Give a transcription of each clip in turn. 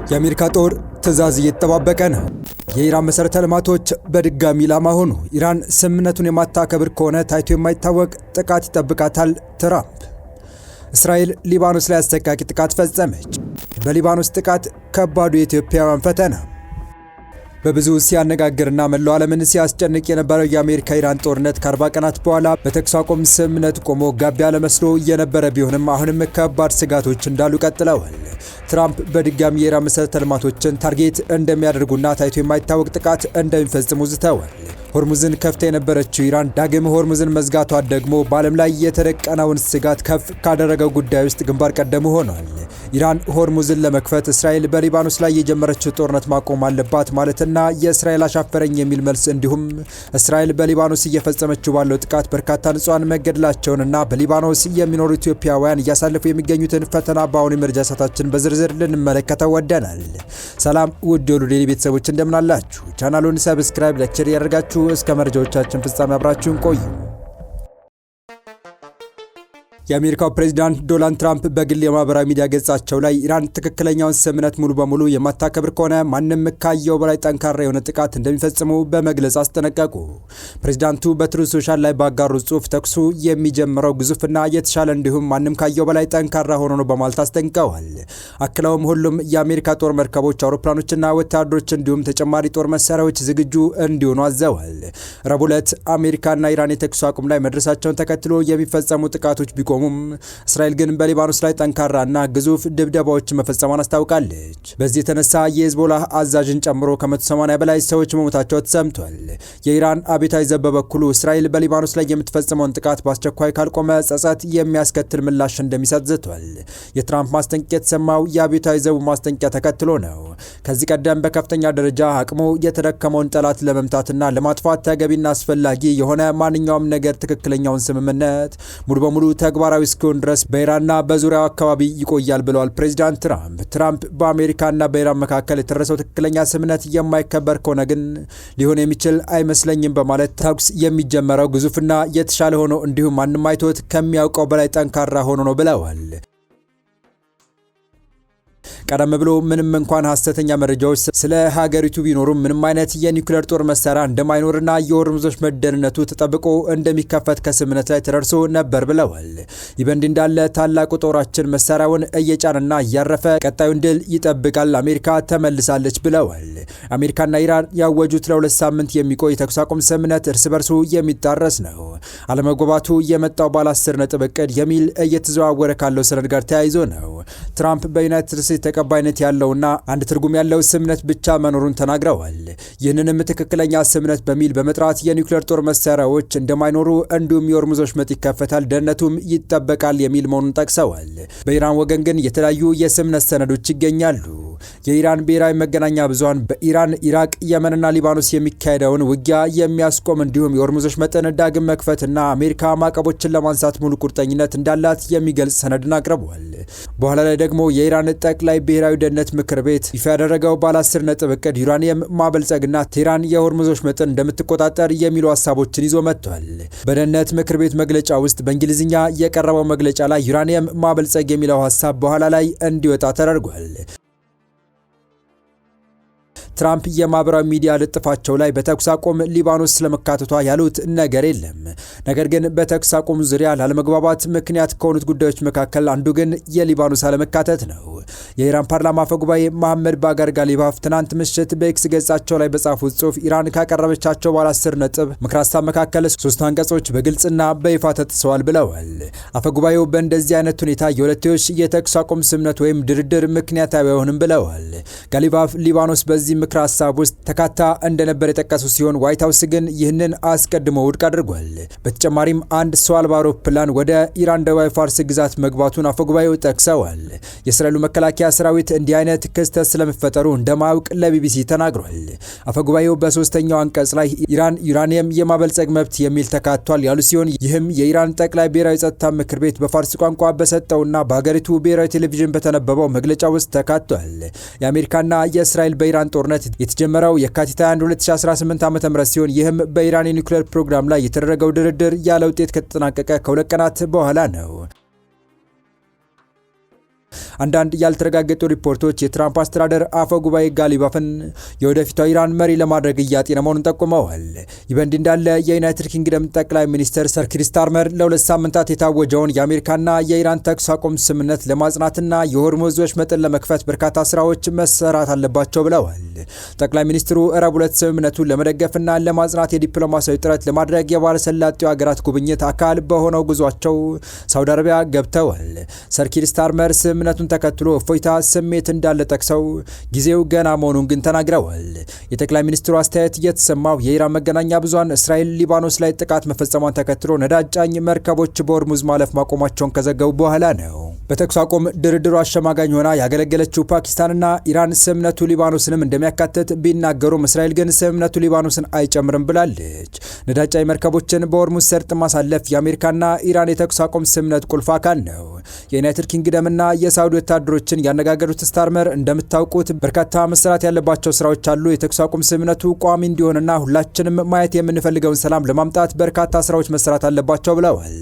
የአሜሪካ ጦር ትዕዛዝ እየተጠባበቀ ነው። የኢራን መሰረተ ልማቶች በድጋሚ ኢላማ ሆኑ። ኢራን ስምምነቱን የማታከብር ከሆነ ታይቶ የማይታወቅ ጥቃት ይጠብቃታል። ትራምፕ እስራኤል ሊባኖስ ላይ አሰቃቂ ጥቃት ፈጸመች። በሊባኖስ ጥቃት ከባዱ የኢትዮጵያውያን ፈተና በብዙ ሲያነጋግርና መላው ዓለምን ሲያስጨንቅ የነበረው የአሜሪካ ኢራን ጦርነት ከ40 ቀናት በኋላ በተኩስ አቁም ስምምነት ቆሞ ጋብ ያለ መስሎ የነበረ ቢሆንም አሁንም ከባድ ስጋቶች እንዳሉ ቀጥለዋል። ትራምፕ በድጋሚ የኢራን መሰረተ ልማቶችን ታርጌት እንደሚያደርጉና ታይቶ የማይታወቅ ጥቃት እንደሚፈጽሙ ዝተዋል። ሆርሙዝን ከፍታ የነበረችው ኢራን ዳግም ሆርሙዝን መዝጋቷ ደግሞ በዓለም ላይ የተደቀነውን ስጋት ከፍ ካደረገው ጉዳይ ውስጥ ግንባር ቀደሙ ሆኗል። ኢራን ሆርሙዝን ለመክፈት እስራኤል በሊባኖስ ላይ የጀመረችው ጦርነት ማቆም አለባት ማለትና የእስራኤል አሻፈረኝ የሚል መልስ እንዲሁም እስራኤል በሊባኖስ እየፈጸመችው ባለው ጥቃት በርካታ ንጹሃን መገደላቸውንና በሊባኖስ የሚኖሩ ኢትዮጵያውያን እያሳለፉ የሚገኙትን ፈተና በአሁኑ የመረጃ ሰዓታችን በዝርዝር ልንመለከተው ወደናል። ሰላም ውድ የሁሉ ዴይሊ ቤተሰቦች እንደምን አላችሁ? ቻናሉን ሰብስክራይብ፣ ላይክ ያደርጋችሁ እስከ መረጃዎቻችን ፍጻሜ አብራችሁን ቆዩ። የአሜሪካው ፕሬዝዳንት ዶናልድ ትራምፕ በግል የማህበራዊ ሚዲያ ገጻቸው ላይ ኢራን ትክክለኛውን ስምምነት ሙሉ በሙሉ የማታከብር ከሆነ ማንም ካየው በላይ ጠንካራ የሆነ ጥቃት እንደሚፈጽሙ በመግለጽ አስጠነቀቁ። ፕሬዝዳንቱ በትሩዝ ሶሻል ላይ ባጋሩ ጽሑፍ ተኩሱ የሚጀምረው ግዙፍና የተሻለ እንዲሁም ማንም ካየው በላይ ጠንካራ ሆኖ ነው በማለት አስጠንቅቀዋል። አክለውም ሁሉም የአሜሪካ ጦር መርከቦች፣ አውሮፕላኖችና ወታደሮች እንዲሁም ተጨማሪ ጦር መሳሪያዎች ዝግጁ እንዲሆኑ አዘዋል። ረቡዕ ዕለት አሜሪካና ኢራን የተኩስ አቁም ላይ መድረሳቸውን ተከትሎ የሚፈጸሙ ጥቃቶች ቢቆሙ እስራኤል ግን በሊባኖስ ላይ ጠንካራና ግዙፍ ድብደባዎች መፈጸሟን አስታውቃለች። በዚህ የተነሳ የሂዝቦላህ አዛዥን ጨምሮ ከ180 በላይ ሰዎች መሞታቸው ተሰምቷል። የኢራን አብዮታዊ ዘብ በበኩሉ እስራኤል በሊባኖስ ላይ የምትፈጽመውን ጥቃት በአስቸኳይ ካልቆመ ጸጸት የሚያስከትል ምላሽ እንደሚሰጥ ዝቷል። የትራምፕ ማስጠንቀቂያ የተሰማው የአብዮታዊ ዘቡ ማስጠንቀቂያ ተከትሎ ነው። ከዚህ ቀደም በከፍተኛ ደረጃ አቅሙ የተደከመውን ጠላት ለመምታትና ለማጥፋት ተገቢና አስፈላጊ የሆነ ማንኛውም ነገር ትክክለኛውን ስምምነት ሙሉ በሙሉ ተግባራዊ እስኪሆን ድረስ በኢራንና በዙሪያው አካባቢ ይቆያል ብለዋል ፕሬዚዳንት ትራምፕ በአሜሪካና በኢራን መካከል የተደረሰው ትክክለኛ ስምምነት የማይከበር ከሆነ ግን ሊሆን የሚችል አይመስለኝም በማለት ተኩስ የሚጀመረው ግዙፍና የተሻለ ሆኖ እንዲሁም ማንም አይቶት ከሚያውቀው በላይ ጠንካራ ሆኖ ነው ብለዋል። ቀደም ብሎ ምንም እንኳን ሐሰተኛ መረጃዎች ስለ ሀገሪቱ ቢኖሩም ምንም አይነት የኒውክሌር ጦር መሳሪያ እንደማይኖርና የሆርሙዞች መደህንነቱ ተጠብቆ እንደሚከፈት ከስምምነት ላይ ተደርሶ ነበር ብለዋል። ይህ በእንዲህ እንዳለ ታላቁ ጦራችን መሳሪያውን እየጫነና እያረፈ ቀጣዩን ድል ይጠብቃል፣ አሜሪካ ተመልሳለች ብለዋል። አሜሪካና ኢራን ያወጁት ለ2 ሳምንት የሚቆይ የተኩስ አቁም ስምምነት እርስ በርሱ የሚጣረስ ነው። አለመግባባቱ የመጣው ባለ 10 ነጥብ እቅድ የሚል እየተዘዋወረ ካለው ሰነድ ጋር ተያይዞ ነው። ትራምፕ በዩናይትድ ስቴትስ ተቀባይነት ያለውና አንድ ትርጉም ያለው ስምምነት ብቻ መኖሩን ተናግረዋል። ይህንንም ትክክለኛ ስምምነት በሚል በመጥራት የኒውክሌር ጦር መሳሪያዎች እንደማይኖሩ እንዲሁም የሆርሙዞች መጥ ይከፈታል፣ ደህንነቱም ይጠበቃል የሚል መሆኑን ጠቅሰዋል። በኢራን ወገን ግን የተለያዩ የስምምነት ሰነዶች ይገኛሉ። የኢራን ብሔራዊ መገናኛ ብዙሃን በኢራን፣ ኢራቅ፣ የመንና ሊባኖስ የሚካሄደውን ውጊያ የሚያስቆም እንዲሁም የሆርሙዞች መጠን ዳግም መክፈትና አሜሪካ ማዕቀቦችን ለማንሳት ሙሉ ቁርጠኝነት እንዳላት የሚገልጽ ሰነድን አቅርበዋል። በኋላ ላይ ደግሞ የኢራን ጠቅላይ ብሔራዊ ደህንነት ምክር ቤት ይፋ ያደረገው ባለ 10 ነጥብ እቅድ ዩራኒየም ማበልጸግና ቴህራን የሆርሙዞች መጠን እንደምትቆጣጠር የሚሉ ሀሳቦችን ይዞ መጥቷል። በደህንነት ምክር ቤት መግለጫ ውስጥ በእንግሊዝኛ የቀረበው መግለጫ ላይ ዩራኒየም ማበልጸግ የሚለው ሀሳብ በኋላ ላይ እንዲወጣ ተደርጓል። ትራምፕ የማህበራዊ ሚዲያ ልጥፋቸው ላይ በተኩስ አቁም ሊባኖስ ስለመካተቷ ያሉት ነገር የለም። ነገር ግን በተኩስ አቁም ዙሪያ ላለመግባባት ምክንያት ከሆኑት ጉዳዮች መካከል አንዱ ግን የሊባኖስ አለመካተት ነው። የኢራን ፓርላማ አፈ ጉባኤ መሐመድ ባጋር ጋሊባፍ ትናንት ምሽት በኤክስ ገጻቸው ላይ በጻፉት ጽሑፍ ኢራን ካቀረበቻቸው ባለ 10 ነጥብ ምክረ ሀሳብ መካከል 3 አንቀጾች በግልጽና በይፋ ተጥሰዋል ብለዋል። አፈ ጉባኤው በእንደዚህ አይነት ሁኔታ የሁለትዮሽ የተኩስ አቁም ስምምነት ወይም ድርድር ምክንያታዊ አይሆንም ብለዋል። ጋሊባፍ ሊባኖስ በዚህ ምክረ ሀሳብ ውስጥ ተካታ እንደነበር የጠቀሱ ሲሆን ዋይት ሀውስ ግን ይህንን አስቀድሞ ውድቅ አድርጓል። በተጨማሪም አንድ ሰው አልባ አውሮፕላን ወደ ኢራን ደቡባዊ ፋርስ ግዛት መግባቱን አፈጉባኤው ጠቅሰዋል። የእስራኤሉ መከላከያ ሰራዊት እንዲህ አይነት ክስተት ስለመፈጠሩ እንደማያውቅ ለቢቢሲ ተናግሯል። አፈጉባኤው በሶስተኛው አንቀጽ ላይ ኢራን ዩራኒየም የማበልጸግ መብት የሚል ተካቷል ያሉ ሲሆን ይህም የኢራን ጠቅላይ ብሔራዊ ጸጥታ ምክር ቤት በፋርስ ቋንቋ በሰጠውና በሀገሪቱ ብሔራዊ ቴሌቪዥን በተነበበው መግለጫ ውስጥ ተካቷል። የአሜሪካና የእስራኤል በኢራን ጦርነት የተጀመረው የካቲት 21 2018 ዓ.ም ሲሆን ይህም በኢራን የኒውክሌር ፕሮግራም ላይ የተደረገው ድርድር ያለ ውጤት ከተጠናቀቀ ከ2 ቀናት በኋላ ነው። አንዳንድ ያልተረጋገጡ ሪፖርቶች የትራምፕ አስተዳደር አፈ ጉባኤ ጋሊባፍን የወደፊቷ ኢራን መሪ ለማድረግ እያጤነ መሆኑን ጠቁመዋል። ይህ በእንዲህ እንዳለ የዩናይትድ ኪንግደም ጠቅላይ ሚኒስትር ሰር ኪር ስታርመር ለ2 ሳምንታት የታወጀውን የአሜሪካና የኢራን ተኩስ አቁም ስምምነት ለማጽናትና የሆርሙዝ ወሽመጥን ለመክፈት በርካታ ስራዎች መሰራት አለባቸው ብለዋል። ጠቅላይ ሚኒስትሩ ረቡዕ ዕለት ስምምነቱን ለመደገፍና ለማጽናት የዲፕሎማሲያዊ ጥረት ለማድረግ የባህረ ሰላጤው ሀገራት ጉብኝት አካል በሆነው ጉዟቸው ሳውዲ አረቢያ ገብተዋል። ሰር ኪር ስታርመር ስምምነቱን ተከትሎ እፎይታ ስሜት እንዳለ ጠቅሰው ጊዜው ገና መሆኑን ግን ተናግረዋል። የጠቅላይ ሚኒስትሩ አስተያየት የተሰማው የኢራን መገናኛ ብዙሃን እስራኤል ሊባኖስ ላይ ጥቃት መፈጸሟን ተከትሎ ነዳጅ ጫኝ መርከቦች በሆርሙዝ ማለፍ ማቆማቸውን ከዘገቡ በኋላ ነው። በተኩስ አቁም ድርድሩ አሸማጋኝ ሆና ያገለገለችው ፓኪስታንና ኢራን ስምምነቱ ሊባኖስንም እንደሚያካትት ቢናገሩም እስራኤል ግን ስምምነቱ ሊባኖስን አይጨምርም ብላለች። ነዳጅ ጫኝ መርከቦችን በሆርሙዝ ሰርጥ ማሳለፍ የአሜሪካና ኢራን የተኩስ አቁም ስምምነት ቁልፍ አካል ነው። የዩናይትድ ኪንግደምና የሳውዲ ወታደሮችን ያነጋገሩት ስታርመር እንደምታውቁት በርካታ መሰራት ያለባቸው ስራዎች አሉ። የተኩስ አቁም ስምምነቱ ቋሚ እንዲሆንና ሁላችንም ማየት የምንፈልገውን ሰላም ለማምጣት በርካታ ስራዎች መሰራት አለባቸው ብለዋል።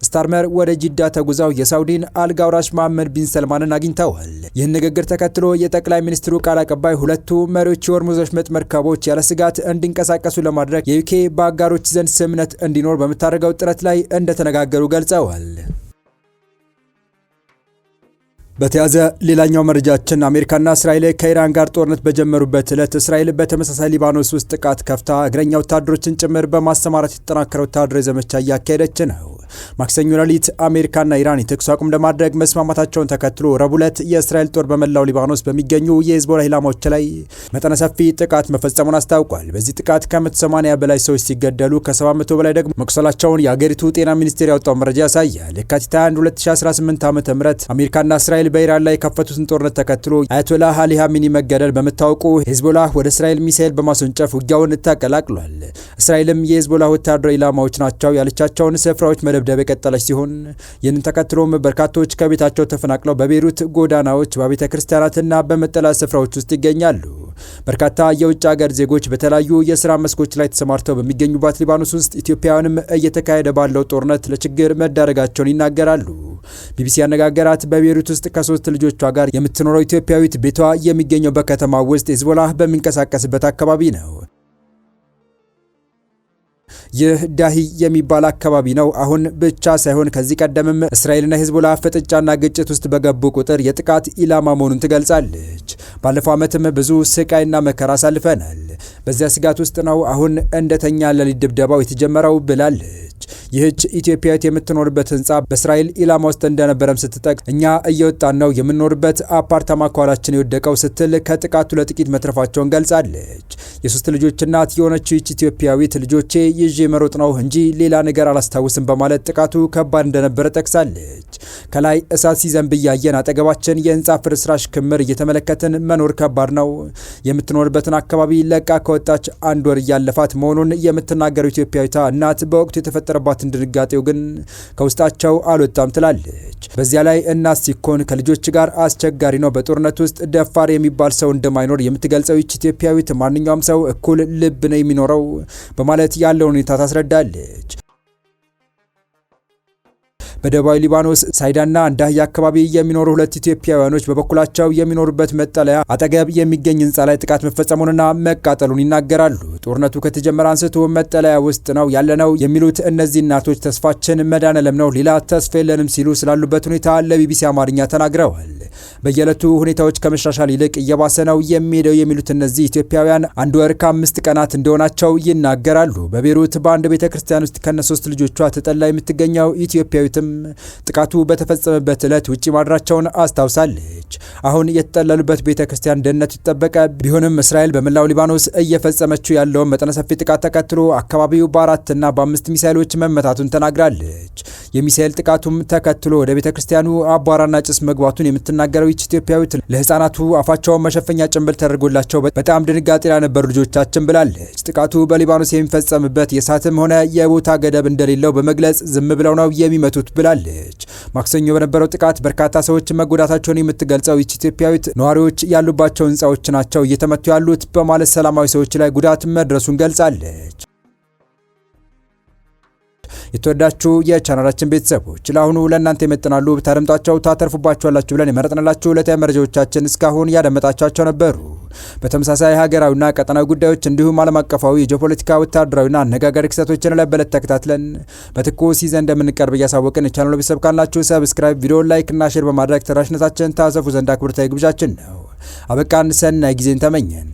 ስታርመር ወደ ጂዳ ተጉዘው የሳውዲን አልጋ ወራሽ መሐመድ ቢን ሰልማንን አግኝተዋል። ይህን ንግግር ተከትሎ የጠቅላይ ሚኒስትሩ ቃል አቀባይ ሁለቱ መሪዎች የሆርሙዝ ወሽመጥ መርከቦች ያለ ስጋት እንዲንቀሳቀሱ ለማድረግ የዩኬ በአጋሮች ዘንድ ስምምነት እንዲኖር በምታደርገው ጥረት ላይ እንደተነጋገሩ ገልጸዋል። በተያዘ ሌላኛው መረጃችን አሜሪካና እስራኤል ከኢራን ጋር ጦርነት በጀመሩበት ዕለት እስራኤል በተመሳሳይ ሊባኖስ ውስጥ ጥቃት ከፍታ እግረኛ ወታደሮችን ጭምር በማሰማራት የተጠናከረ ወታደራዊ ዘመቻ እያካሄደች ነው። ማክሰኞ ሌሊት አሜሪካና ኢራን የተኩስ አቁም ለማድረግ መስማማታቸውን ተከትሎ ረቡዕ ዕለት የእስራኤል ጦር በመላው ሊባኖስ በሚገኙ የሂዝቦላ ኢላማዎች ላይ መጠነ ሰፊ ጥቃት መፈጸሙን አስታውቋል። በዚህ ጥቃት ከ180 በላይ ሰዎች ሲገደሉ ከ700 በላይ ደግሞ መቁሰላቸውን የአገሪቱ ጤና ሚኒስቴር ያወጣው መረጃ ያሳያል። የካቲት 21 2018 ዓ.ም አሜሪካና እስራኤል በኢራን ላይ የከፈቱትን ጦርነት ተከትሎ አያቶላህ አሊ ኻሜኒ መገደል በመታወቁ ሂዝቦላ ወደ እስራኤል ሚሳኤል በማስወንጨፍ ውጊያውን ተቀላቅሏል። እስራኤልም የሂዝቦላ ወታደራዊ ኢላማዎች ናቸው ያለቻቸውን ስፍራዎች መደብደብ የቀጠለች ሲሆን ይህንን ተከትሎም በርካቶች ከቤታቸው ተፈናቅለው በቤይሩት ጎዳናዎች በቤተ ክርስቲያናትና በመጠለያ ስፍራዎች ውስጥ ይገኛሉ። በርካታ የውጭ ሀገር ዜጎች በተለያዩ የስራ መስኮች ላይ ተሰማርተው በሚገኙባት ሊባኖስ ውስጥ ኢትዮጵያውያንም እየተካሄደ ባለው ጦርነት ለችግር መዳረጋቸውን ይናገራሉ። ቢቢሲ ያነጋገራት በቤይሩት ውስጥ ከ3 ልጆቿ ጋር የምትኖረው ኢትዮጵያዊት ቤቷ የሚገኘው በከተማ ውስጥ ሂዝቦላ በሚንቀሳቀስበት አካባቢ ነው። ይህ ዳሂ የሚባል አካባቢ ነው። አሁን ብቻ ሳይሆን ከዚህ ቀደምም እስራኤልና ሂዝቦላ ፍጥጫና ግጭት ውስጥ በገቡ ቁጥር የጥቃት ኢላማ መሆኑን ትገልጻለች። ባለፈው ዓመትም ብዙ ስቃይና መከራ አሳልፈናል። በዚያ ስጋት ውስጥ ነው አሁን እንደተኛ ሌሊት ድብደባው የተጀመረው ብላለች። ይህች ኢትዮጵያዊት የምትኖርበት ህንፃ በእስራኤል ኢላማ ውስጥ እንደነበረም ስትጠቅስ እኛ እየወጣን ነው የምንኖርበት አፓርታማ ኳላችን የወደቀው ስትል ከጥቃቱ ለጥቂት መትረፋቸውን ገልጻለች። የ3 ልጆች እናት የሆነችው ይህች ኢትዮጵያዊት ልጆቼ ይዤ መሮጥ ነው እንጂ ሌላ ነገር አላስታውስም በማለት ጥቃቱ ከባድ እንደነበረ ጠቅሳለች። ከላይ እሳት ሲዘንብ እያየን አጠገባችን የህንፃ ፍርስራሽ ክምር እየተመለከትን መኖር ከባድ ነው። የምትኖርበትን አካባቢ ለቃ ከወጣች 1 ወር እያለፋት መሆኑን የምትናገረው ኢትዮጵያዊቷ እናት በወቅቱ የተፈጠረባትን ድንጋጤው ግን ከውስጣቸው አልወጣም ትላለች። በዚያ ላይ እናት ሲኮን ከልጆች ጋር አስቸጋሪ ነው። በጦርነት ውስጥ ደፋር የሚባል ሰው እንደማይኖር የምትገልጸው ይህች ኢትዮጵያዊት ማንኛውም ሰው እኩል ልብ ነው የሚኖረው በማለት ያለውን ሁኔታ ታስረዳለች። በደቡባዊ ሊባኖስ ሳይዳና አንዳህያ አካባቢ የሚኖሩ 2 ኢትዮጵያውያኖች በበኩላቸው የሚኖሩበት መጠለያ አጠገብ የሚገኝ ህንፃ ላይ ጥቃት መፈጸሙንና መቃጠሉን ይናገራሉ። ጦርነቱ ከተጀመረ አንስቶ መጠለያ ውስጥ ነው ያለነው የሚሉት እነዚህ እናቶች ተስፋችን መድኃኔዓለም ነው፣ ሌላ ተስፋ የለንም ሲሉ ስላሉበት ሁኔታ ለቢቢሲ አማርኛ ተናግረዋል። በየዕለቱ ሁኔታዎች ከመሻሻል ይልቅ እየባሰ ነው የሚሄደው የሚሉት እነዚህ ኢትዮጵያውያን 1 ወር ከ5 ቀናት እንደሆናቸው ይናገራሉ። በቤይሩት በአንድ ቤተክርስቲያን ውስጥ ከነ3 ልጆቿ ተጠላ የምትገኘው ኢትዮጵያዊትም ጥቃቱ በተፈጸመበት ዕለት ውጪ ማድራቸውን አስታውሳለች። አሁን የተጠለሉበት ቤተክርስቲያን ደህንነቱ የተጠበቀ ቢሆንም እስራኤል በመላው ሊባኖስ እየፈጸመችው ያለውን መጠነ ሰፊ ጥቃት ተከትሎ አካባቢው በ4 እና በ5 ሚሳኤሎች መመታቱን ተናግራለች። የሚሳኤል ጥቃቱም ተከትሎ ወደ ቤተክርስቲያኑ አቧራና ጭስ መግባቱን የምትናገረው ይህች ኢትዮጵያዊት ለህፃናቱ አፋቸውን መሸፈኛ ጭንብል ተደርጎላቸው በጣም ድንጋጤ ላይ ነበሩ ልጆቻችን ብላለች። ጥቃቱ በሊባኖስ የሚፈጸምበት የሰዓትም ሆነ የቦታ ገደብ እንደሌለው በመግለጽ ዝም ብለው ነው የሚመቱት ብላለች። ማክሰኞ በነበረው ጥቃት በርካታ ሰዎች መጎዳታቸውን የምትገልጸው ይህች ኢትዮጵያዊት ነዋሪዎች ያሉባቸው ህንፃዎች ናቸው እየተመቱ ያሉት በማለት ሰላማዊ ሰዎች ላይ ጉዳት መድረሱን ገልጻለች። የተወዳችሁ የቻናላችን ቤተሰቦች ለአሁኑ ለእናንተ ይመጥናሉ ብታደምጧቸው ታተርፉባችኋላችሁ ብለን የመረጥንላችሁ ዕለታዊ መረጃዎቻችን እስካሁን ያደመጣቻቸው ነበሩ። በተመሳሳይ ሀገራዊና ቀጠናዊ ጉዳዮች እንዲሁም ዓለም አቀፋዊ የጂኦፖለቲካ ወታደራዊና አነጋጋሪ ክስተቶችን ለበለት ተከታትለን በትኩስ ይዘን እንደምንቀርብ እያሳወቅን የቻናሉ ቤተሰብ ካላችሁ ሰብስክራይብ፣ ቪዲዮ ላይክ እና ሼር በማድረግ ተደራሽነታችን ታሰፉ ዘንድ አክብሮታዊ ግብዣችን ነው። አበቃን። ሰናይ ጊዜን ተመኘን።